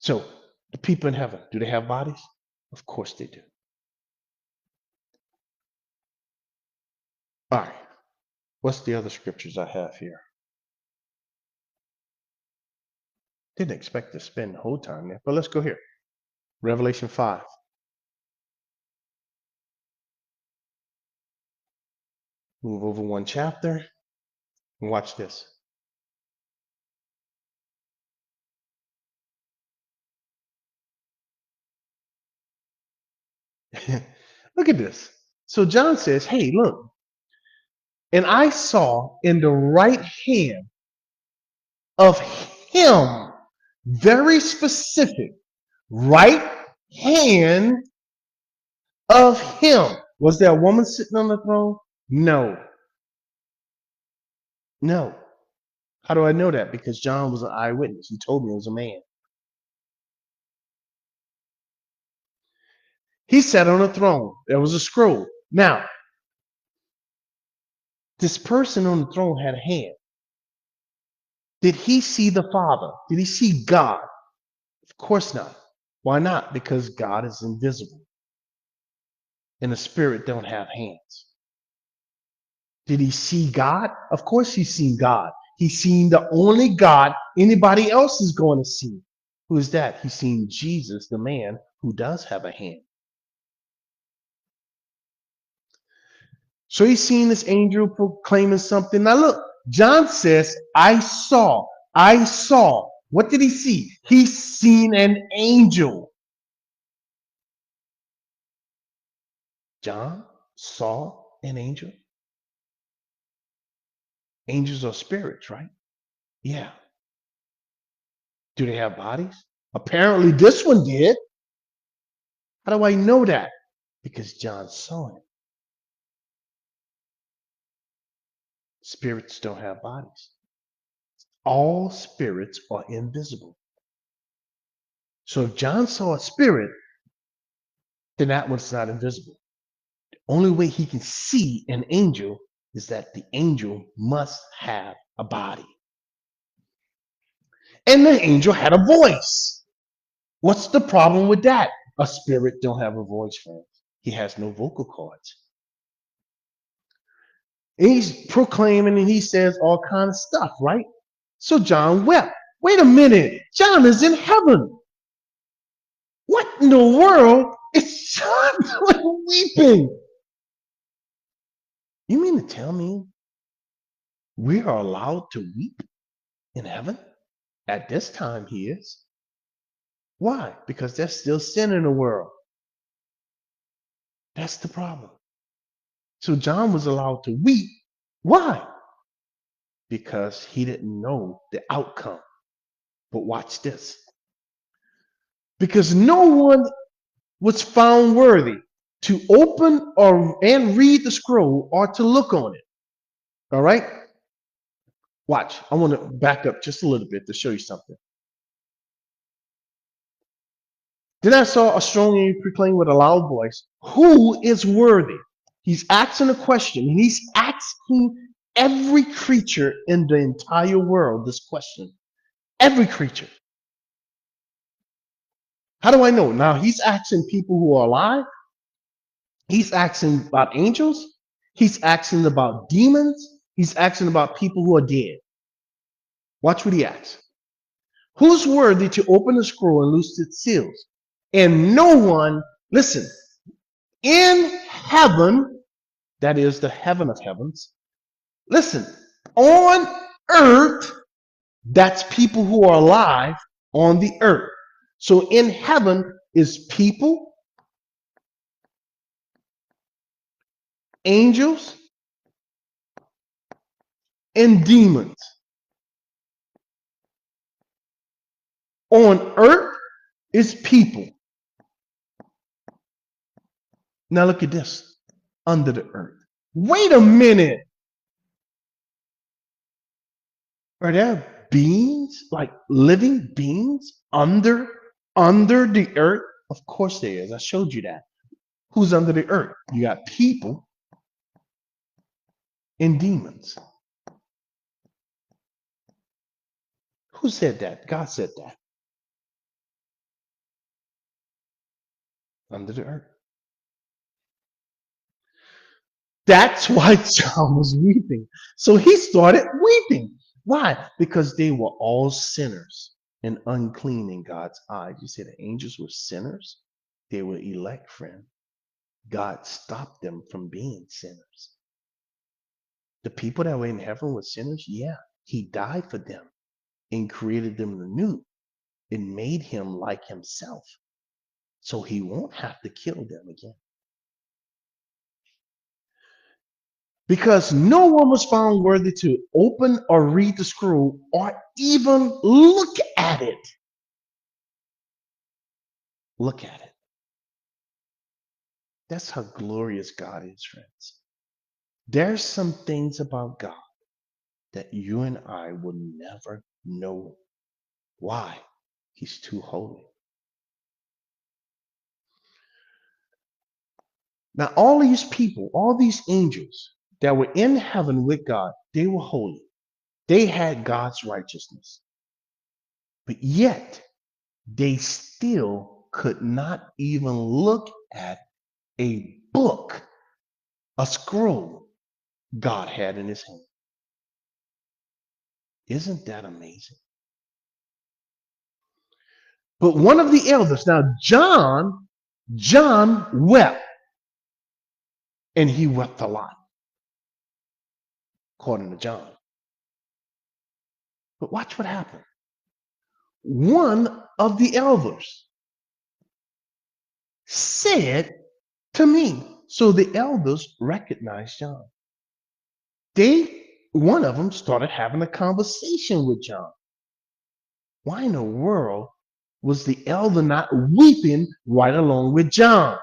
So the people in heaven, do they have bodies? Of course they do. All right. What's the other scriptures I have here? Didn't expect to spend the whole time there, but let's go here. Revelation 5. Move over one chapter and watch this. Look at this. So John says, hey, look, and I saw in the right hand of him, very specific, right hand of him. Was there a woman sitting on the throne? No. No. How do I know that? Because John was an eyewitness. He told me it was a man. He sat on a throne. There was a scroll. Now, this person on the throne had a hand. Did he see the Father? Did he see God? Of course not. Why not? Because God is invisible and the spirit don't have hands. Did he see God? Of course he's seen God. He's seen the only God anybody else is going to see. Who is that? He's seen Jesus, the man who does have a hand. So he's seen this angel proclaiming something. Now look, John says, I saw. What did he see? He's seen an angel. John saw an angel. Angels are spirits, right? Yeah. Do they have bodies? Apparently this one did. How do I know that? Because John saw it. Spirits don't have bodies. All spirits are invisible. So if John saw a spirit, then that one's not invisible. The only way he can see an angel is that the angel must have a body. And the angel had a voice. What's the problem with that? A spirit don't have a voice, friends. He has no vocal cords. He's proclaiming and he says all kinds of stuff, right? So John wept. Wait a minute. John is in heaven. What in the world is John doing weeping? You mean to tell me we are allowed to weep in heaven? At this time, he is. Why? Because there's still sin in the world. That's the problem. So John was allowed to weep. Why? Because he didn't know the outcome. But watch this. Because no one was found worthy to open and read the scroll or to look on it. All right? Watch. I want to back up just a little bit to show you something. Then I saw a strong angel proclaim with a loud voice, who is worthy? He's asking a question. He's asking every creature in the entire world this question. Every creature. How do I know? Now he's asking people who are alive. He's asking about angels. He's asking about demons. He's asking about people who are dead. Watch what he asks. Who's worthy to open the scroll and loose its seals? And no one, listen, in heaven, that is the heaven of heavens, listen, on earth, that's people who are alive on the earth. So in heaven is people, angels, and demons. On earth is people. Now look at this, under the earth. Wait a minute. Are there beings, like living beings under the earth? Of course there is. I showed you that. Who's under the earth? You got people and demons. Who said that? God said that. under the earth. That's why John was weeping. So he started weeping. Why? Because they were all sinners and unclean in God's eyes. You say the angels were sinners? They were elect, friend. God stopped them from being sinners. The people that were in heaven were sinners? Yeah. He died for them and created them anew and made him like himself. So he won't have to kill them again. Because no one was found worthy to open or read the scroll or even look at it. Look at it. That's how glorious God is, friends. There's some things about God that you and I will never know. Why? He's too holy. Now, all these people, all these angels that were in heaven with God, they were holy. They had God's righteousness. But yet, they still could not even look at a book, a scroll God had in his hand. Isn't that amazing? But one of the elders, now John wept, and he wept a lot, according to John. But watch what happened. One of the elders said to me, so the elders recognized John. One of them started having a conversation with John. Why in the world was the elder not weeping right along with John?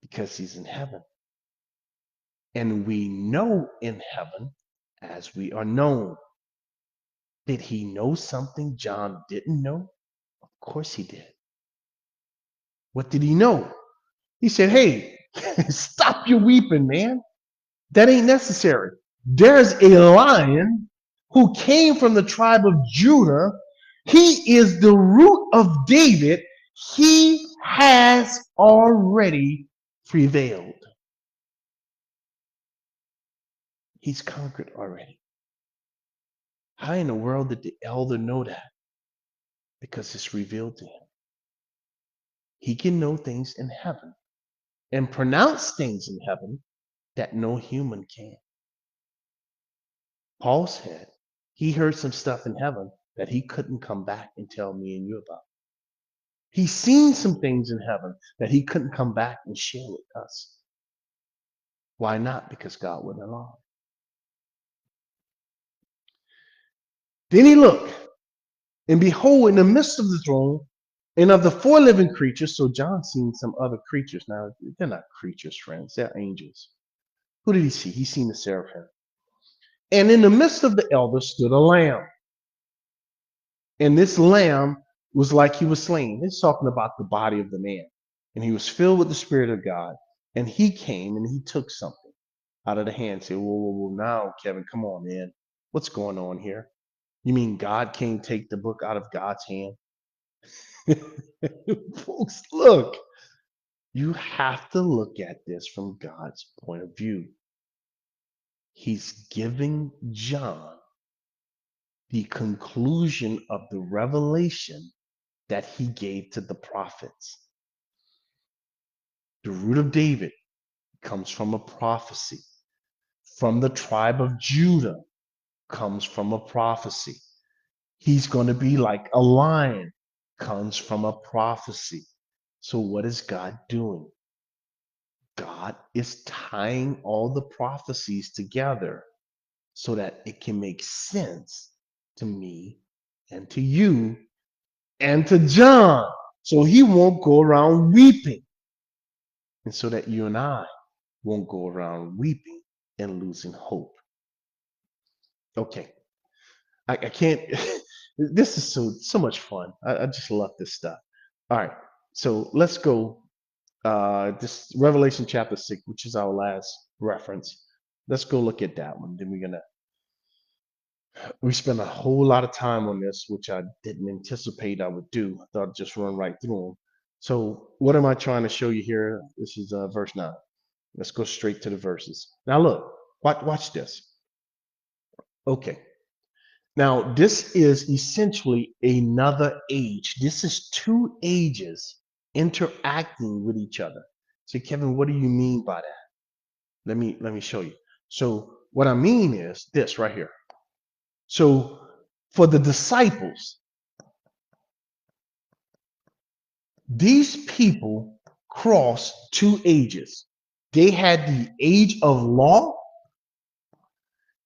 Because he's in heaven. And we know in heaven as we are known. Did he know something John didn't know? Of course he did. What did he know? He said, hey, stop your weeping, man. That ain't necessary. There's a lion who came from the tribe of Judah. He is the root of David. He has already prevailed. He's conquered already. How in the world did the elder know that? Because it's revealed to him. He can know things in heaven and pronounce things in heaven that no human can. Paul said he heard some stuff in heaven that he couldn't come back and tell me and you about. He's seen some things in heaven that he couldn't come back and share with us. Why not? Because God wouldn't allow it. Then he looked, and behold, in the midst of the throne and of the four living creatures, so John seen some other creatures. Now, they're not creatures, friends, they're angels. Who did he see? He seen the seraphim. And in the midst of the elders stood a lamb. And this lamb was like he was slain. It's talking about the body of the man. And he was filled with the Spirit of God. And he came and he took something out of the hand. Say, whoa, now, Kevin, come on, man. What's going on here? You mean God can't take the book out of God's hand? Folks, look, you have to look at this from God's point of view. He's giving John the conclusion of the revelation that he gave to the prophets. The root of David comes from a prophecy. From the tribe of Judah comes from a prophecy. He's going to be like a lion, comes from a prophecy. So what is God doing? God is tying all the prophecies together so that it can make sense to me and to you and to John. So he won't go around weeping. And so that you and I won't go around weeping and losing hope. Okay. I can't. This is so much fun. I just love this stuff. All right. So let's go. This Revelation chapter 6, which is our last reference. Let's go look at that one. Then we spent a whole lot of time on this, which I didn't anticipate I would do. I thought I'd just run right through them. So what am I trying to show you here? This is verse 9. Let's go straight to the verses. Now look, watch this. Okay. Now this is essentially another age. This is two ages interacting with each other. So Kevin, what do you mean by that? Let me show you. So what I mean is this right here. So for the disciples, these people crossed two ages. They had the age of law,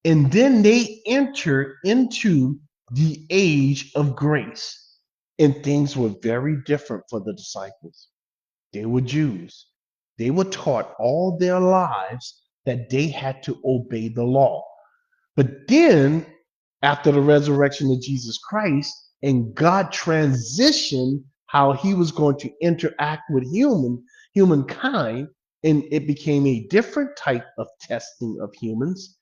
and then they entered into the age of grace. And things were very different for the disciples. They were Jews. They were taught all their lives that they had to obey the law. But then, after the resurrection of Jesus Christ, and God transitioned how he was going to interact with humankind, and it became a different type of testing of humans,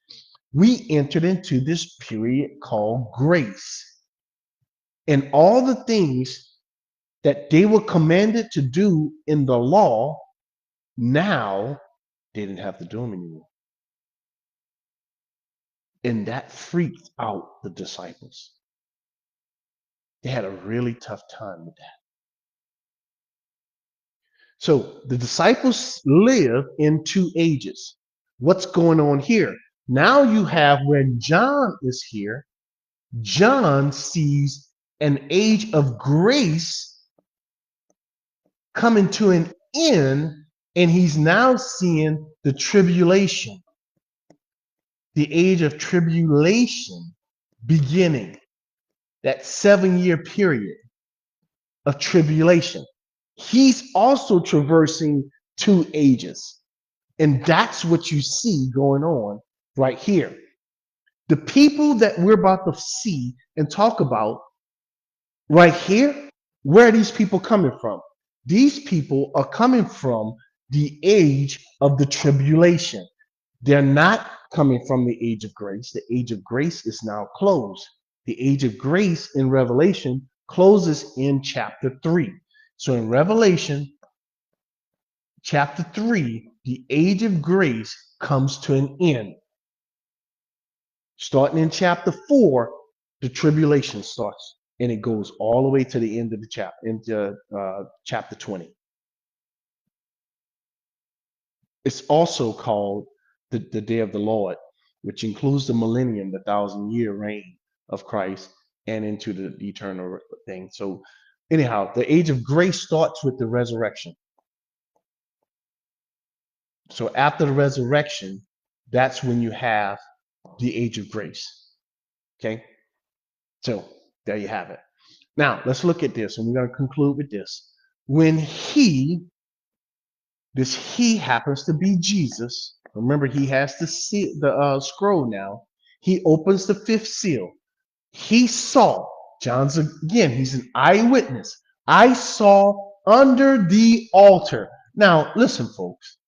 we entered into this period called grace. And all the things that they were commanded to do in the law, now they didn't have to do them anymore. And that freaked out the disciples. They had a really tough time with that. So the disciples live in two ages. What's going on here? Now you have, when John is here, John sees an age of grace coming to an end, and he's now seeing the tribulation, the age of tribulation beginning, that 7-year period of tribulation. He's also traversing two ages. And that's what you see going on right here. The people that we're about to see and talk about right here, where are these people coming from? These people are coming from the age of the tribulation. They're not coming from the age of grace. The age of grace is now closed. The age of grace in Revelation closes in chapter 3. So in Revelation chapter 3, the age of grace comes to an end. Starting in chapter 4, the tribulation starts, and it goes all the way to the end of the chapter, into chapter 20. It's also called the day of the Lord, which includes the millennium, the 1,000-year reign of Christ, and into the eternal thing. So anyhow, the age of grace starts with the resurrection. So after the resurrection, that's when you have the age of grace. Okay? So there you have it. Now, let's look at this, and we're going to conclude with this. When this he happens to be Jesus. Remember, he has the scroll now. He opens the fifth seal. He saw, John's again, he's an eyewitness. I saw under the altar. Now, listen, folks.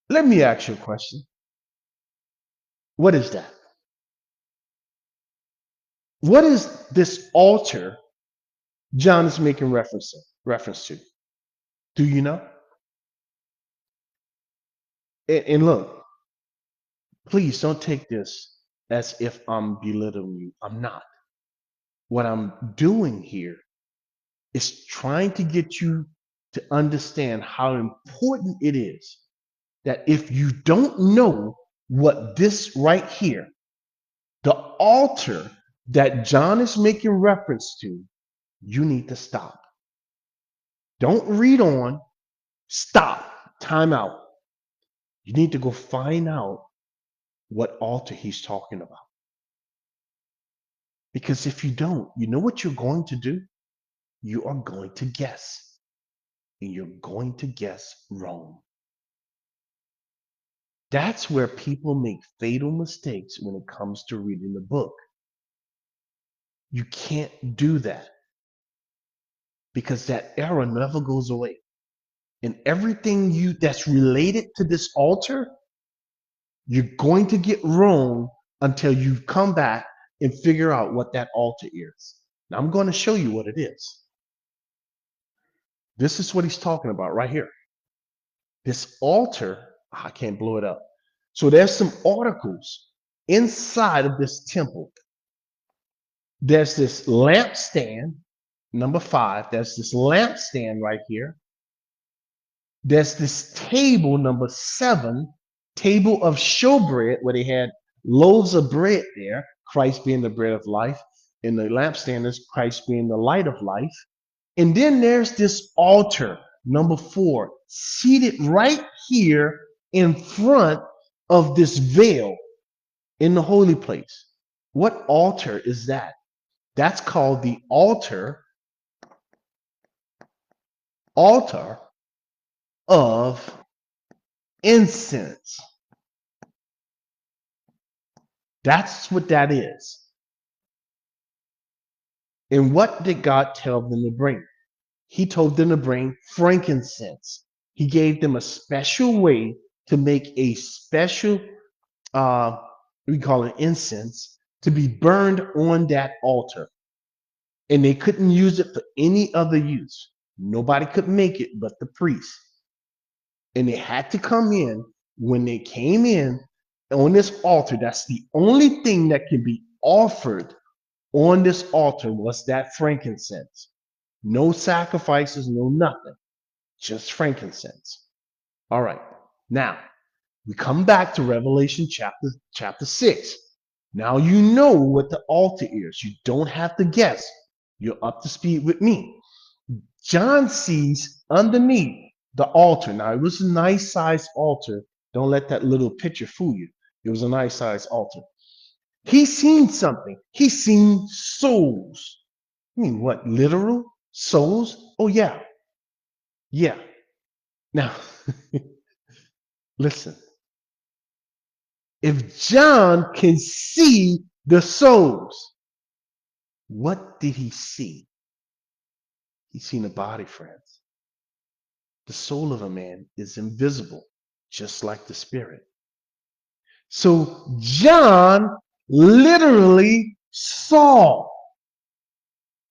Let me ask you a question. What is that? What is this altar John is making reference to? Do you know? And look, please don't take this as if I'm belittling you. I'm not. What I'm doing here is trying to get you to understand how important it is that if you don't know what this right here, the altar that John is making reference to, you need to stop. Don't read on. Stop. Time out. You need to go find out what altar he's talking about. Because if you don't, you know what you're going to do? You are going to guess. And you're going to guess wrong. That's where people make fatal mistakes when it comes to reading the book. You can't do that because that error never goes away. And everything that's related to this altar, you're going to get wrong until you come back and figure out what that altar is. Now I'm going to show you what it is. This is what he's talking about right here. This altar, I can't blow it up. So there's some articles inside of this temple. There's this lampstand, number 5. There's this lampstand right here. There's this table, number 7, table of showbread, where they had loaves of bread there, Christ being the bread of life, and the lampstand is Christ being the light of life. And then there's this altar, number 4, seated right here in front of this veil in the holy place. What altar is that? That's called the altar of incense. That's what that is. And what did God tell them to bring? He told them to bring frankincense. He gave them a special way to make a special, we call it incense, to be burned on that altar. And they couldn't use it for any other use. Nobody could make it but the priest. And they had to come in. When they came in on this altar, that's the only thing that can be offered on this altar was that frankincense. No sacrifices, no nothing, just frankincense. All right, now we come back to Revelation chapter 6. Now you know what the altar is. You don't have to guess. You're up to speed with me. John sees underneath the altar. Now, it was a nice sized altar. Don't let that little picture fool you. It was a nice sized altar. He seen something. He seen souls. I mean, what, literal souls? Oh, yeah. Yeah. Now, listen. If John can see the souls, what did he see? He seen a body, friends. The soul of a man is invisible, just like the spirit. So John literally saw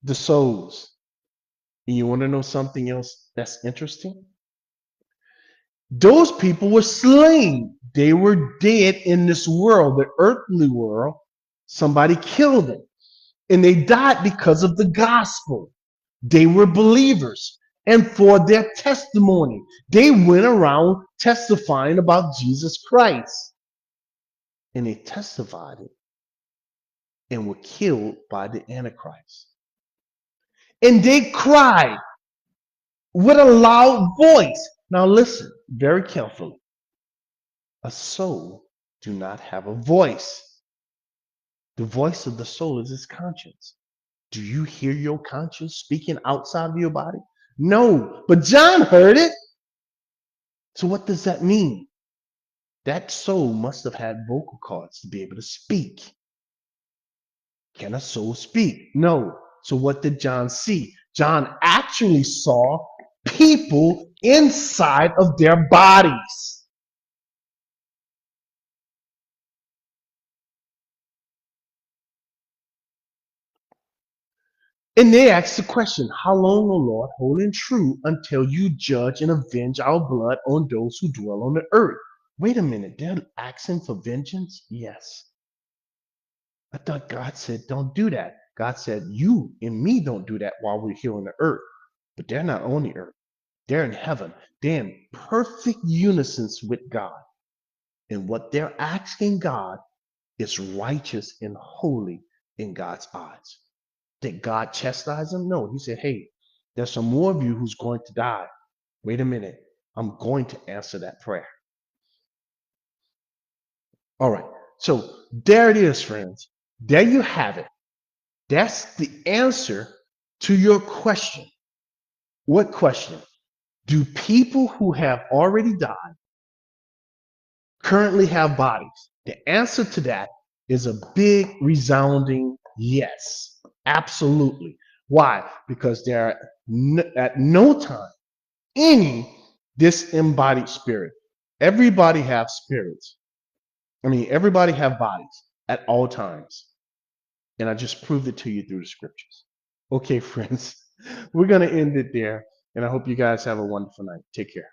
the souls. And you want to know something else that's interesting? Those people were slain. They were dead in this world, the earthly world. Somebody killed them. And they died because of the gospel. They were believers. And for their testimony, they went around testifying about Jesus Christ. And they testified it and were killed by the Antichrist. And they cried with a loud voice. Now listen very carefully. A soul do not have a voice. The voice of the soul is its conscience. Do you hear your conscience speaking outside of your body? No, but John heard it. So what does that mean? That soul must have had vocal cords to be able to speak. Can a soul speak? No. So what did John see? John actually saw people inside of their bodies. And they asked the question, how long, O Lord, holding true until you judge and avenge our blood on those who dwell on the earth? Wait a minute, they're asking for vengeance? Yes. I thought God said, don't do that. God said, you and me don't do that while we're here on the earth. But they're not on the earth. They're in heaven. They're in perfect unison with God. And what they're asking God is righteous and holy in God's eyes. Did God chastise them? No. He said, hey, there's some more of you who's going to die. Wait a minute. I'm going to answer that prayer. All right. So there it is, friends. There you have it. That's the answer to your question. What question? Do people who have already died currently have bodies? The answer to that is a big resounding yes. Absolutely. Why? Because there are at no time any disembodied spirit. Everybody have spirits. Everybody have bodies at all times. And I just proved it to you through the scriptures. Okay, friends, we're going to end it there. And I hope you guys have a wonderful night. Take care.